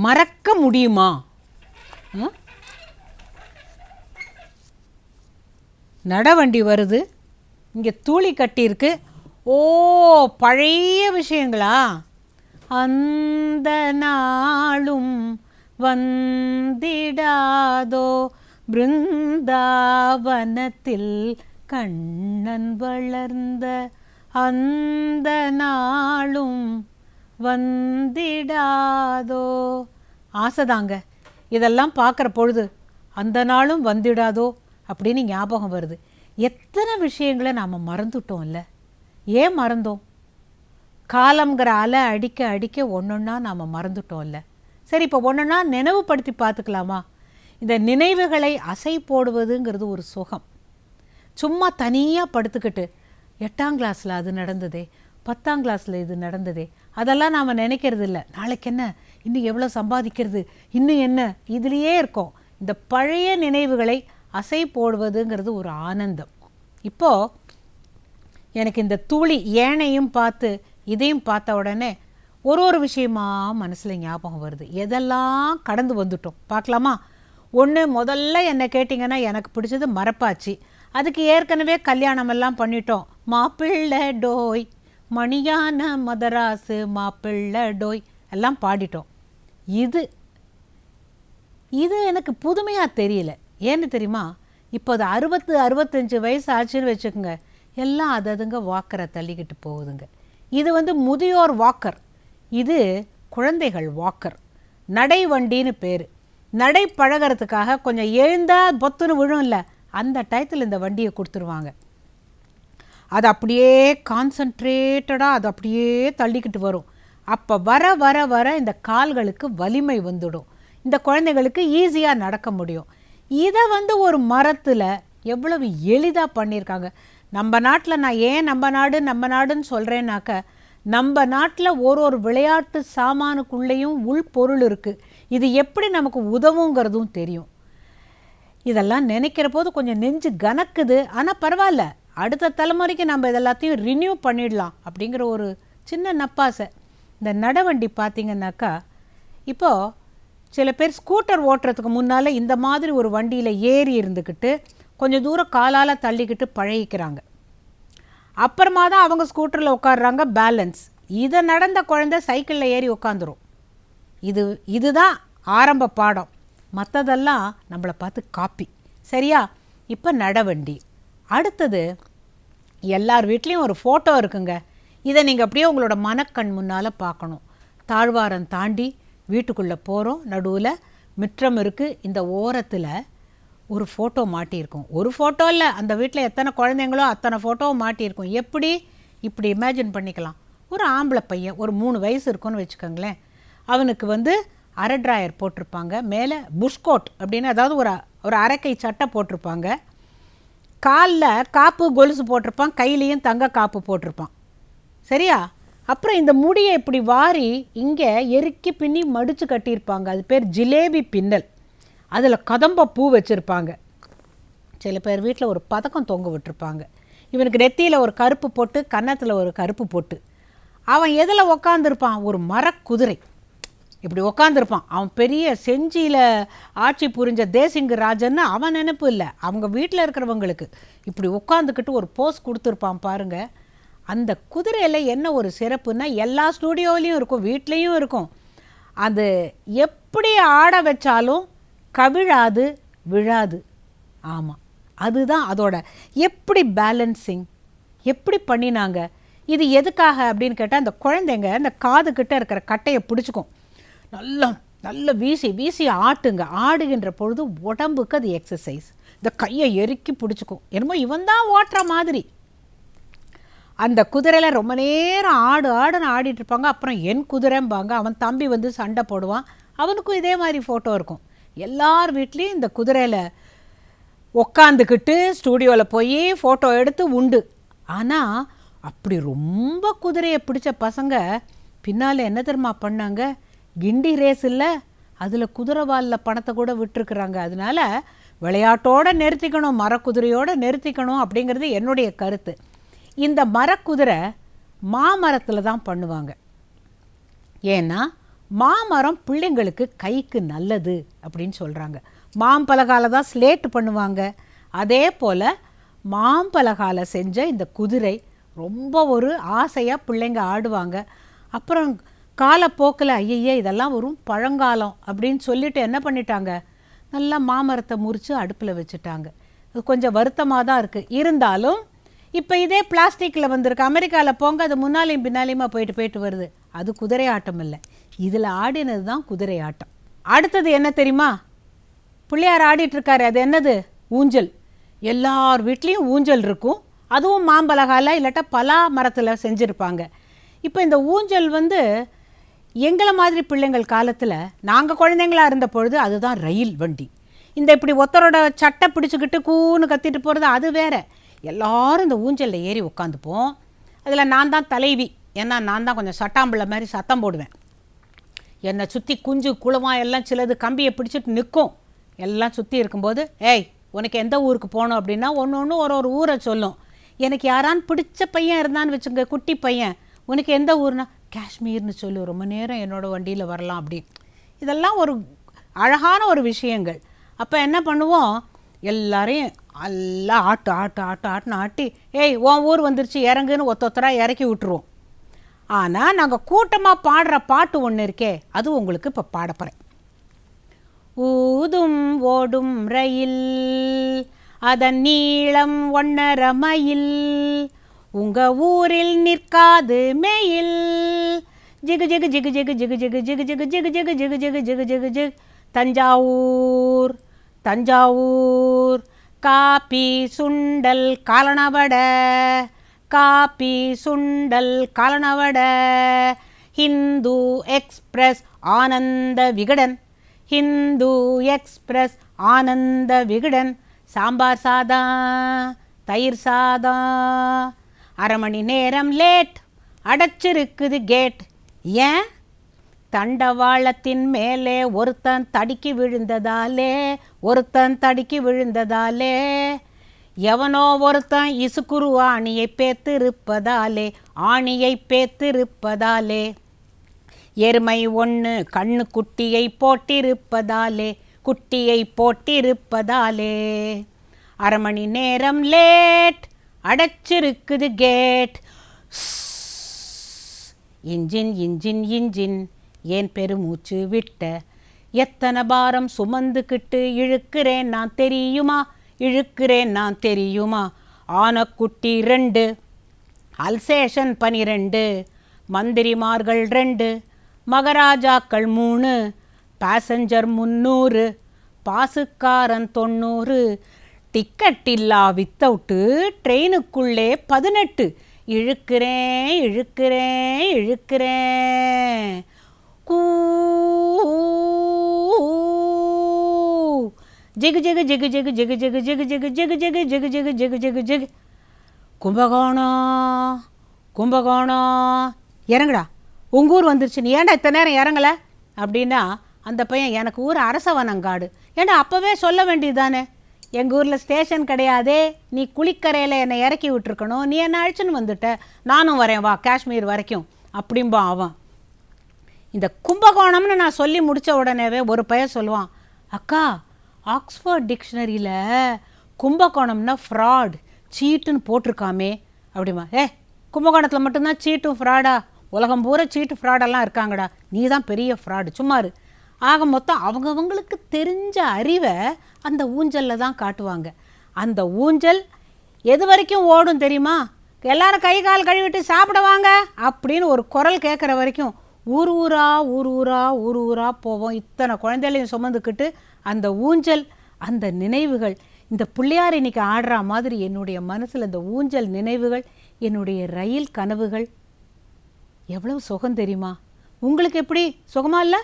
மறக்க முடியுமா? நடவண்டி வருது, இங்கே தூளி கட்டியிருக்கு. ஓ, பழைய விஷயங்களா? அந்த நாளும் வந்திடாதோ பிருந்தாவனத்தில் கண்ணன் வளர்ந்த அந்த நாளும் வந்திடாதோ. ஆசைதாங்க. இதெல்லாம் பார்க்குற பொழுது அந்த நாளும் வந்திடாதோ அப்படின்னு ஞாபகம் வருது. எத்தனை விஷயங்களை நாம் மறந்துட்டோம்ல. ஏன் மறந்தோம்? காலம்ங்கிற அலை அடிக்க அடிக்க ஒன்றொன்னா நாம் மறந்துட்டோம்ல. சரி, இப்போ ஒன்றொன்னா நினைவுபடுத்தி பார்த்துக்கலாமா? இந்த நினைவுகளை அசை போடுவதுங்கிறது ஒரு சுகம். சும்மா தனியாக படுத்துக்கிட்டு 8ஆம் கிளாஸில் அது நடந்ததே, 10ஆம் கிளாஸில் இது நடந்ததே, அதெல்லாம் நாம் நினைக்கிறது இல்லை. நாளைக்கு என்ன, இன்னும் எவ்வளோ சம்பாதிக்கிறது, இன்னும் என்ன, இதுலேயே இருக்கோம். இந்த பழைய நினைவுகளை அசை போடுவதுங்கிறது ஒரு ஆனந்தம். இப்போது எனக்கு இந்த தூளி ஏனையும் பார்த்து இதையும் பார்த்த உடனே ஒரு விஷயமா மனசில் ஞாபகம் வருது. எதெல்லாம் கடந்து வந்துட்டோம் பார்க்கலாமா? ஒன்று, முதல்ல என்னை கேட்டிங்கன்னா எனக்கு பிடிச்சது மரப்பாச்சி. அதுக்கு ஏற்கனவே கல்யாணமெல்லாம் பண்ணிட்டோம். மாப்பிள்ளை டோய் மணியான மதராசு மாப்பிள்ளை டோய் எல்லாம் பாடிட்டோம். இது எனக்கு புதுமையாக தெரியல. ஏன்னு தெரியுமா? இப்போ அது 60-65 வயசு ஆச்சுன்னு வச்சுக்கோங்க, எல்லாம் அதுங்க வாக்கரை தள்ளிக்கிட்டு போகுதுங்க. இது முதியோர் வாக்கர், இது குழந்தைகள் வாக்கர். நடை வண்டின்னு பேர். நடை பழகிறதுக்காக கொஞ்சம் எழுந்தால் பொத்துன்னு விழும் இல்லை, அந்த டயத்தில் இந்த வண்டியை கொடுத்துருவாங்க. அது அப்படியே கான்சன்ட்ரேட்டடாக அது அப்படியே தள்ளிக்கிட்டு வரும். அப்போ வர வர வர இந்த கால்களுக்கு வலிமை வந்துடும். இந்த குழந்தைகளுக்கு ஈஸியாக நடக்க முடியும். இதை ஒரு மரத்தில் எவ்வளவு எளிதாக பண்ணியிருக்காங்க. நம்ம நாட்டில், நான் ஏன் நம்ம நாடுன்னு சொல்கிறேன்னாக்க, நம்ம நாட்டில் ஒரு விளையாட்டு சாமானுக்குள்ளேயும் உள்பொருள் இருக்குது. இது எப்படி நமக்கு உதவுங்கிறதும் தெரியும். இதெல்லாம் நினைக்கிற போது கொஞ்சம் நெஞ்சு கனக்குது. ஆனால் பரவாயில்ல, அடுத்த தலைமுறைக்கு நம்ம இதெல்லாத்தையும் ரினியூ பண்ணிடலாம் அப்படிங்கிற ஒரு சின்ன நப்பாசை. இந்த நடவண்டி பார்த்திங்கன்னாக்கா, இப்போது சில பேர் ஸ்கூட்டர் ஓட்டுறதுக்கு முன்னால் இந்த மாதிரி ஒரு வண்டியில் ஏறி இருந்துக்கிட்டு கொஞ்சம் தூரம் காலால் தள்ளிக்கிட்டு பழகிக்கிறாங்க. அப்புறமா தான் அவங்க ஸ்கூட்டரில் உட்காடுறாங்க, பேலன்ஸ். இதை நடந்த குழந்தை சைக்கிளில் ஏறி உட்காந்துரும். இதுதான் ஆரம்ப பாடம். மற்றதெல்லாம் நம்மளை பார்த்து காப்பி. சரியா? இப்போ நடவண்டி. அடுத்தது, எல்லார் வீட்லேயும் ஒரு ஃபோட்டோ இருக்குங்க. இதை நீங்கள் அப்படியே உங்களோட மனக்கண் முன்னால் பார்க்கணும். தாழ்வாரம் தாண்டி வீட்டுக்குள்ளே போகிறோம், நடுவில் மிற்றம் இருக்குது. இந்த ஓரத்தில் ஒரு ஃபோட்டோ மாட்டியிருக்கும். ஒரு ஃபோட்டோ இல்லை, அந்த வீட்டில் எத்தனை குழந்தைங்களோ அத்தனை ஃபோட்டோவும் மாட்டியிருக்கும். இப்படி இமேஜின் பண்ணிக்கலாம். ஒரு ஆம்பளை பையன், ஒரு 3 வயசு இருக்குன்னு வச்சுக்கோங்களேன். அவனுக்கு அரை ட்ராயர் போட்டிருப்பாங்க, மேலே புஷ்கோட் அப்படின்னு, அதாவது ஒரு அரைக்கை சட்டை போட்டிருப்பாங்க, காலில் காப்பு கொலுசு போட்டிருப்பான், கையிலையும் தங்க காப்பு போட்டிருப்பான். சரியா? அப்புறம் இந்த முடியை இப்படி வாரி இங்கே எருக்கி பின்னி மடித்து கட்டியிருப்பாங்க. அது பேர் ஜிலேபி பின்னல். அதில் கதம்ப பூ வச்சுருப்பாங்க. சில பேர் வீட்டில் ஒரு பதக்கம் தொங்க விட்டுருப்பாங்க. இவனுக்கு நெத்தியில் ஒரு கருப்பு போட்டு, கன்னத்தில் ஒரு கருப்பு போட்டு. அவன் எதில் உக்காந்துருப்பான்? ஒரு மரக்குதிரை இப்படி உக்காந்துருப்பான். அவன் பெரிய செஞ்சியில் ஆட்சி புரிஞ்ச தேசிங்கு ராஜன்னு அவன் நினைப்பு இல்லை, அவங்க வீட்டில் இருக்கிறவங்களுக்கு இப்படி உட்காந்துக்கிட்டு ஒரு போஸ் கொடுத்துருப்பான் பாருங்க. அந்த குதிரையில் என்ன ஒரு சிறப்புன்னா, எல்லா ஸ்டூடியோவிலையும் இருக்கும், வீட்லேயும் இருக்கும். அது எப்படி ஆட வச்சாலும் கவிழாது, விழாது. ஆமாம், அதுதான் அதோட எப்படி பேலன்சிங் எப்படி பண்ணினாங்க. இது எதுக்காக அப்படின்னு கேட்டால், அந்த குழந்தைங்க அந்த காதுகிட்ட இருக்கிற கட்டையை பிடிச்சிக்கும், நல்ல வீசி வீசி ஆட்டுங்க. ஆடுகின்ற பொழுது உடம்புக்கு அது எக்ஸசைஸ். இந்த கையை எருக்கி பிடிச்சிக்கும், என்னமோ இவன் தான் ஓட்டுற மாதிரி. அந்த குதிரையில் ரொம்ப நேரம் ஆடுன்னு ஆடிட்டு இருப்பாங்க. அப்புறம் என் குதிரைம்பாங்க. அவன் தம்பி சண்டை போடுவான், அவனுக்கும் இதே மாதிரி ஃபோட்டோ இருக்கும். எல்லார் வீட்லேயும் இந்த குதிரையில் உக்காந்துக்கிட்டு ஸ்டூடியோவில் போய் ஃபோட்டோ எடுத்து உண்டு. ஆனால் அப்படி ரொம்ப குதிரையை பிடிச்ச பசங்க பின்னால் என்ன தெரியுமா பண்ணாங்க? கிண்டி ரேஸ் இல்லை, அதில் குதிரைவாலில் பணத்தை கூட விட்டுருக்குறாங்க. அதனால விளையாட்டோடு நிறுத்திக்கணும், மரக்குதிரையோடு நிறுத்திக்கணும் அப்படிங்கிறது என்னுடைய கருத்து. இந்த மரக்குதிரை மாமரத்தில் தான் பண்ணுவாங்க. ஏன்னா மாமரம் பிள்ளைங்களுக்கு கைக்கு நல்லது அப்படின்னு சொல்கிறாங்க. மாம்பலகால தான் ஸ்லேட் பண்ணுவாங்க. அதே போல் மாம்பலகால செஞ்ச இந்த குதிரை ரொம்ப ஒரு ஆசையாக பிள்ளைங்க ஆடுவாங்க. அப்புறம் காலப்போக்கில் ஐயையே இதெல்லாம் ஒரு பழங்காலம் அப்படின்னு சொல்லிட்டு என்ன பண்ணிட்டாங்க, நல்லா மாமரத்தை முறித்து அடுப்பில் வச்சுட்டாங்க. அது கொஞ்சம் வருத்தமாக தான் இருக்குது. இருந்தாலும் இப்போ இதே பிளாஸ்டிக்கில் வந்திருக்கு. அமெரிக்காவில் போங்க, அது முன்னாலையும் பின்னாலையுமா போயிட்டு வருது. அது குதிரை ஆட்டம் இல்லை, இதில் ஆடினது தான் குதிரை ஆட்டம். அடுத்தது என்ன தெரியுமா, பிள்ளையார் ஆடிட்டுருக்காரு, அது என்னது, ஊஞ்சல். எல்லார் வீட்லேயும் ஊஞ்சல் இருக்கும். அதுவும் மாம்பலகால இல்லாட்டா பலா மரத்தில் செஞ்சுருப்பாங்க. இப்போ இந்த ஊஞ்சல் வந்து எங்களை மாதிரி பிள்ளைங்கள் காலத்தில் நாங்கள் குழந்தைங்களாக இருந்த பொழுது அதுதான் ரயில் வண்டி. இந்த இப்படி ஒருத்தரோட சட்டை பிடிச்சிக்கிட்டு கூன்னு கத்திட்டு போகிறது அது வேறு. எல்லோரும் இந்த ஊஞ்சலில் ஏறி உட்காந்துப்போம். அதில் நான் தான் தலைவி, ஏன்னா நான் தான் கொஞ்சம் சட்டாம்பிள்ளை மாதிரி சத்தம் போடுவேன். என்னை சுற்றி குஞ்சு குளமாக எல்லாம் சிலது கம்பியை பிடிச்சிட்டு நிற்கும். எல்லாம் சுற்றி இருக்கும்போது, ஏய் உனக்கு எந்த ஊருக்கு போகணும் அப்படின்னா ஒன்று ஒரு ஊரை சொல்லும். எனக்கு யாரான்னு பிடிச்ச பையன் இருந்தான்னு வச்சுங்க, குட்டி பையன், உனக்கு எந்த ஊர்னா காஷ்மீர்னு சொல்லி ரொம்ப நேரம் என்னோடய வண்டியில் வரலாம் அப்படின்னு. இதெல்லாம் ஒரு அழகான ஒரு விஷயங்கள். அப்போ என்ன பண்ணுவோம், எல்லாரையும் எல்லாம் ஆட்டுன்னு ஆட்டி, ஏய் உன் ஊர் வந்துருச்சு இறங்குன்னு ஒத்தொத்தராக இறக்கி விட்டுருவோம். ஆனால் நாங்கள் கூட்டமாக பாடுற பாட்டு ஒன்று இருக்கே, அது உங்களுக்கு இப்போ பாடப்போகிறேன். ஊதும் ஓடும் ரயில் அதன் நீளம் 1.5 மைல், உங்க ஊரில் நிற்காது மெயில், ஜிகு ஜிகு ஜிகு ஜிகு ஜிகு ஜிகு ஜிகு ஜிகு ஜிகு ஜிகு ஜிகு ஜிகு ஜிகு ஜிகு ஜிகு. தஞ்சாவூர் தஞ்சாவூர் காப்பி சுண்டல் காலனவடை, காப்பி சுண்டல் காலனவடை. Hindu express Ananda Vikatan, Hindu express Ananda Vikatan. சாம்பார் சாதம் தயிர் சாதம், 1/2 மணி நேரம் லேட், அடைச்சிருக்குது கேட். ஏன், தண்டவாளத்தின் மேலே ஒருத்தன் தடுக்கி விழுந்ததாலே, ஒருத்தன் தடுக்கி விழுந்ததாலே, எவனோ ஒருத்தன் இசுக்குரு ஆணியை பேத்திருப்பதாலே, ஆணியை பேத்திருப்பதாலே, எருமை ஒன்று கண்ணு குட்டியை போட்டிருப்பதாலே, குட்டியை போட்டிருப்பதாலே, 1/2 மணி நேரம் லேட், அடைச்சிருக்குது கேட். இன்ஜின் இன்ஜின் இன்ஜின் ஏன் பெருமூச்சு விட்ட, எத்தனை பாரம் சுமந்துக்கிட்டு இழுக்கிறேன் நான் தெரியுமா, இழுக்கிறேன் நான் தெரியுமா. ஆனக்குட்டி 2, அல்சேஷன் 12, மந்திரிமார்கள் 2, மகாராஜாக்கள் 3, பேசஞ்சர் 300, பாசுக்காரன் 90, டிக்கெட் இல்லா வித்தவுட்டு ட்ரெயினுக்குள்ளே 18, இழுக்கிறேன் இழுக்கிறேன் இழுக்கிறேன். கூ ஜிகு ஜிகு ஜிகு ஜிகு ஜிகு ஜிகு ஜிகு ஜிகு ஜிகு ஜிகு ஜிகு ஜிகு ஜிகு ஜிகு ஜிகு. கும்பகோணம் கும்பகோணம், இறங்குடா உங்கள் ஊர் வந்துருச்சு, நீ ஏன்டா இத்தனை நேரம் இறங்கலை அப்படின்னா, அந்த பையன் எனக்கு ஊர் அரசவனங்காடு. ஏன்டா அப்போவே சொல்ல வேண்டியது தானே, எங்கள் ஊரில் ஸ்டேஷன் கிடையாதே, நீ குளிக்கரையில் என்னை இறக்கி விட்டுருக்கணும், நீ என்னை அழைச்சின்னு வந்துட்ட, நானும் வரேன் வா காஷ்மீர் வரைக்கும் அப்படின்பா அவன். இந்த கும்பகோணம்னு நான் சொல்லி முடித்த உடனேவே ஒரு பையன் சொல்லுவான், அக்கா ஆக்ஸ்ஃபோர்ட் டிக்ஷனரியில் கும்பகோணம்னா ஃப்ராட் சீட்டுன்னு போட்டிருக்காமே அப்படிமா. கும்பகோணத்தில் மட்டும்தான் சீட்டும் ஃப்ராடா, உலகம் பூரா சீட்டு ஃப்ராடெல்லாம் இருக்காங்கடா, நீ தான் பெரிய ஃப்ராடு சும்மாரு. ஆக மொத்தம் அவங்கவங்களுக்கு தெரிஞ்ச அறிவை அந்த ஊஞ்சலில் தான் காட்டுவாங்க. அந்த ஊஞ்சல் எது வரைக்கும் ஓடும் தெரியுமா, எல்லாரும் கை கால் கழுவிட்டு சாப்பிடுவாங்க அப்படின்னு ஒரு குரல் கேட்குற வரைக்கும் ஊர் ஊரா ஊர் ஊரா ஊர் ஊரா போவோம். இத்தனை குழந்தைகளையும் சுமந்துக்கிட்டு அந்த ஊஞ்சல், அந்த நினைவுகள். இந்த பிள்ளையார் இன்னைக்கு ஆடுற மாதிரி என்னுடைய மனசில் இந்த ஊஞ்சல் நினைவுகள், என்னுடைய ரயில் கனவுகள் எவ்வளவு சுகம் தெரியுமா. உங்களுக்கு எப்படி சுகமா இல்லை?